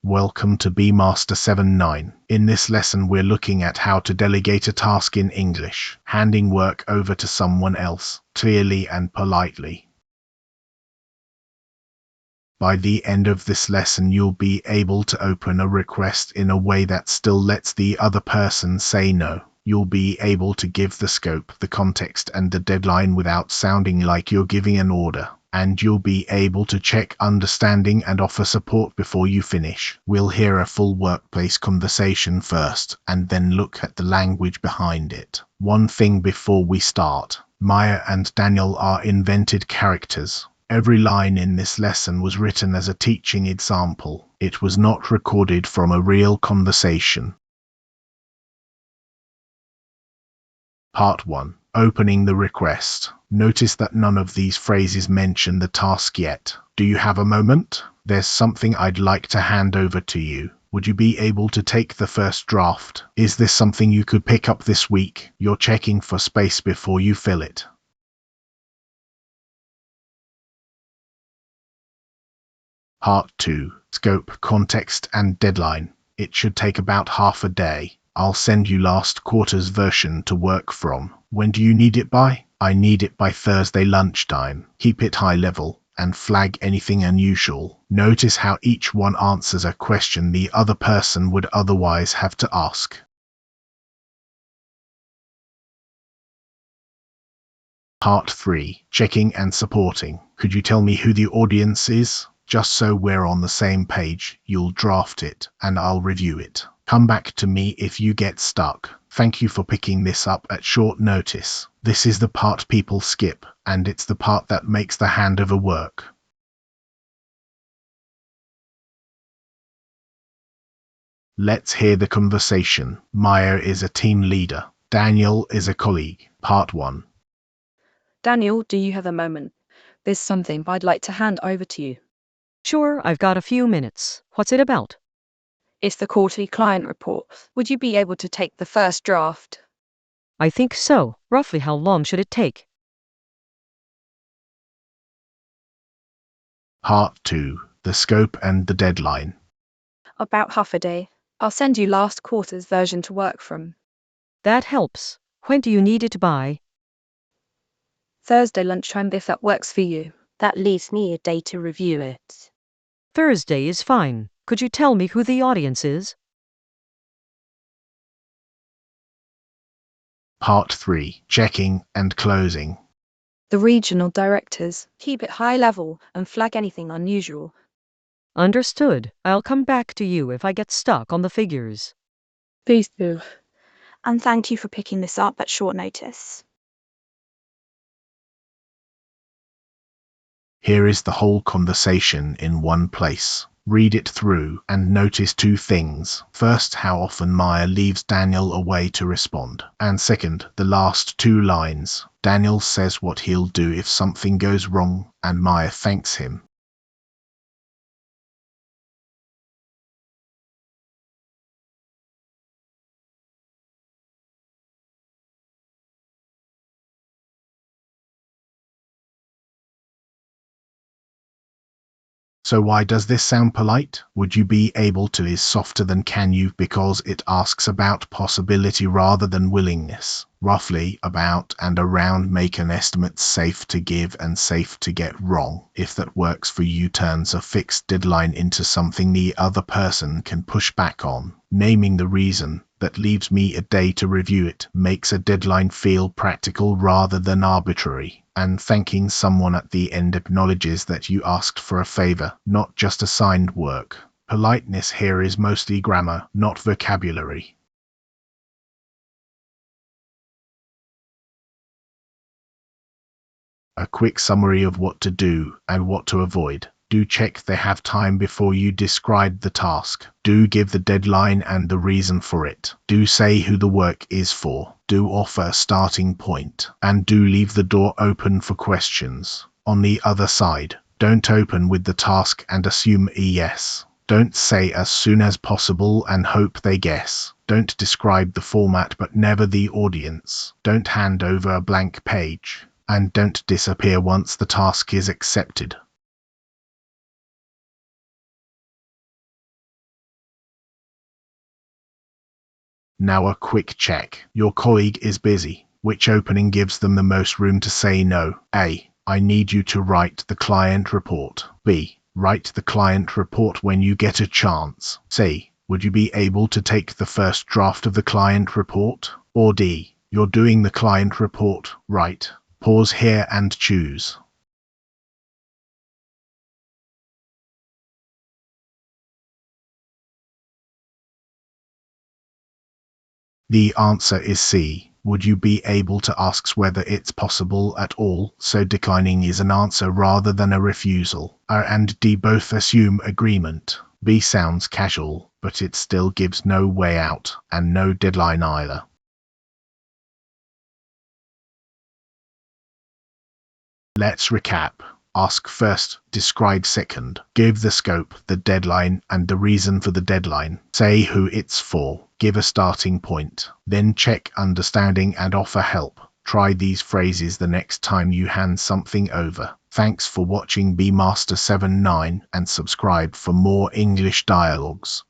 Welcome to Master 79. In this lesson we're looking at how to delegate a task in English, handing work over to someone else, clearly and politely. By the end of this lesson you'll be able to open a request in a way that still lets the other person say no. You'll be able to give the scope, the context and the deadline without sounding like you're giving an order. And you'll be able to check understanding and offer support before you finish. We'll hear a full workplace conversation first, and then look at the language behind it. One thing before we start. Maya and Daniel are invented characters. Every line in this lesson was written as a teaching example. It was not recorded from a real conversation. Part 1. Opening the request. Notice that none of these phrases mention the task yet. Do you have a moment? There's something I'd like to hand over to you. Would you be able to take the first draft? Is this something you could pick up this week? You're checking for space before you fill it. Part 2. Scope, context and deadline. It should take about half a day. I'll send you last quarter's version to work from. When do you need it by? I need it by Thursday lunchtime. Keep it high level and flag anything unusual. Notice how each one answers a question the other person would otherwise have to ask. Part 3. Checking and supporting. Could you tell me who the audience is? Just so we're on the same page, you'll draft it, and I'll review it. Come back to me if you get stuck. Thank you for picking this up at short notice. This is the part people skip, and it's the part that makes the handover work. Let's hear the conversation. Maya is a team leader. Daniel is a colleague. Part 1. Daniel, do you have a moment? There's something I'd like to hand over to you. Sure, I've got a few minutes. What's it about? It's the quarterly client report. Would you be able to take the first draft? I think so. Roughly how long should it take? Part 2. The scope and the deadline. About half a day. I'll send you last quarter's version to work from. That helps. When do you need it by? Thursday lunchtime if that works for you. That leaves me a day to review it. Thursday is fine. Could you tell me who the audience is? Part 3. Checking and closing. The regional directors. Keep it high level and flag anything unusual. Understood. I'll come back to you if I get stuck on the figures. Please do. And thank you for picking this up at short notice. Here is the whole conversation in one place. Read it through and notice two things. First, how often Maya leaves Daniel away to respond. And second, the last two lines. Daniel says what he'll do if something goes wrong, and Maya thanks him. So why does this sound polite? Would you be able to is softer than can you because it asks about possibility rather than willingness. Roughly, about and around make an estimate safe to give and safe to get wrong. If that works for you turns a fixed deadline into something the other person can push back on. Naming the reason that leaves me a day to review it makes a deadline feel practical rather than arbitrary. And thanking someone at the end acknowledges that you asked for a favor, not just assigned work. Politeness here is mostly grammar, not vocabulary. A quick summary of what to do and what to avoid. Do check they have time before you describe the task. Do give the deadline and the reason for it. Do say who the work is for. Do offer a starting point. And do leave the door open for questions. On the other side, don't open with the task and assume a yes. Don't say as soon as possible and hope they guess. Don't describe the format but never the audience. Don't hand over a blank page. And don't disappear once the task is accepted. Now a quick check. Your colleague is busy. Which opening gives them the most room to say no? A. I need you to write the client report. B. Write the client report when you get a chance. C. Would you be able to take the first draft of the client report? Or D. You're doing the client report, right? Pause here and choose. The answer is C. Would you be able to ask whether it's possible at all, so declining is an answer rather than a refusal. A and D both assume agreement. B sounds casual, but it still gives no way out, and no deadline either. Let's recap. Ask first, describe second, give the scope, the deadline, and the reason for the deadline. Say who it's for, give a starting point. Then check understanding and offer help. Try these phrases the next time you hand something over. Thanks for watching Bmaster79 and subscribe for more English dialogues.